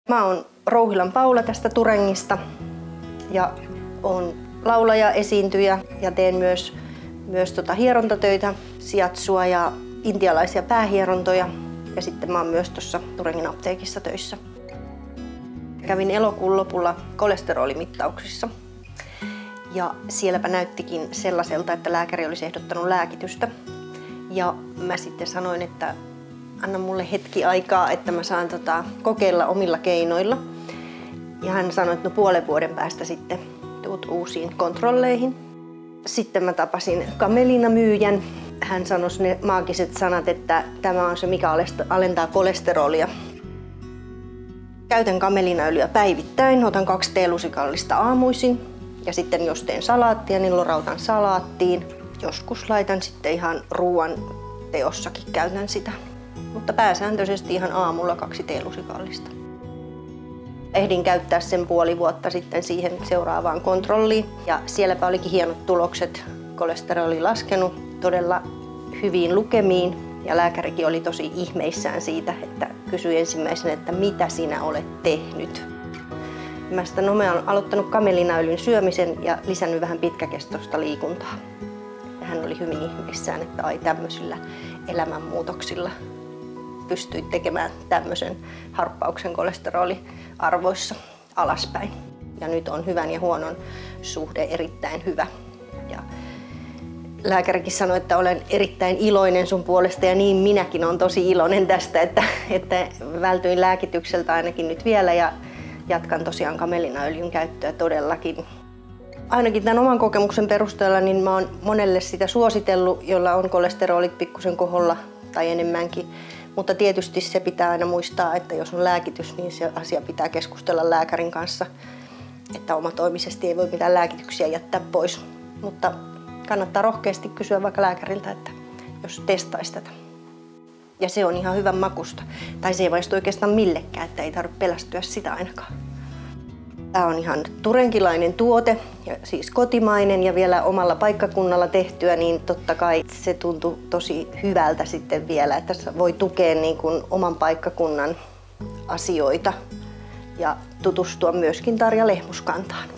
Mä oon Rouhilan Paula tästä Turengista ja oon laulaja, esiintyjä ja teen myös hierontatöitä, shiatsua ja intialaisia päähierontoja. Ja sitten mä oon myös tuossa Turengin apteekissa töissä. Kävin elokuun lopulla kolesterolimittauksissa ja sielläpä näyttikin sellaiselta, että lääkäri olisi ehdottanut lääkitystä. Ja mä sitten sanoin, että anna mulle hetki aikaa, että mä saan kokeilla omilla keinoilla. Ja hän sanoi, että no puolen vuoden päästä sitten tuut uusiin kontrolleihin. Sitten mä tapasin Camelina-myyjän. Hän sanoi ne maagiset sanat, että tämä on se, mikä alentaa kolesterolia. Käytän Camelina-öljyä päivittäin. Otan 2 teelusikallista aamuisin. Ja sitten jos teen salaattia, niin lorautan salaattiin. Joskus laitan sitten ihan ruoan teossakin käytän sitä. Mutta pääsääntöisesti ihan aamulla 2 teelusikallista. Ehdin käyttää sen puoli vuotta sitten siihen seuraavaan kontrolliin. Ja sielläpä olikin hienot tulokset. Kolesteroli laskenut todella hyviin lukemiin. Ja lääkärikin oli tosi ihmeissään siitä, että kysyi ensimmäisenä, että mitä sinä olet tehnyt. Mä olen aloittanut Camelina-öljyn syömisen ja lisännyt vähän pitkäkestoista liikuntaa. Ja hän oli hyvin ihmeissään, että ai tämmöisillä elämänmuutoksilla pystyit tekemään tämmöisen harppauksen kolesteroliarvoissa alaspäin. Ja nyt on hyvän ja huonon suhde erittäin hyvä. Ja lääkärikin sanoi, että olen erittäin iloinen sun puolesta ja niin minäkin olen tosi iloinen tästä, että vältyin lääkitykseltä ainakin nyt vielä ja jatkan tosiaan Camelina-öljyn käyttöä todellakin. Ainakin tämän oman kokemuksen perusteella niin mä oon monelle sitä suositellut, jolla on kolesterolit pikkusen koholla tai enemmänkin. Mutta tietysti se pitää aina muistaa, että jos on lääkitys, niin se asia pitää keskustella lääkärin kanssa. Että omatoimisesti ei voi mitään lääkityksiä jättää pois. Mutta kannattaa rohkeasti kysyä vaikka lääkäriltä, että jos testaisi tätä. Ja se on ihan hyvän makusta. Tai se ei maistu oikeastaan millekään, että ei tarvitse pelästyä sitä ainakaan. Tämä on ihan turenkilainen tuote, ja siis kotimainen ja vielä omalla paikkakunnalla tehtyä, niin totta kai se tuntui tosi hyvältä sitten vielä, että voi tukea niin kuin oman paikkakunnan asioita ja tutustua myöskin Tarja Lehmuskantaan.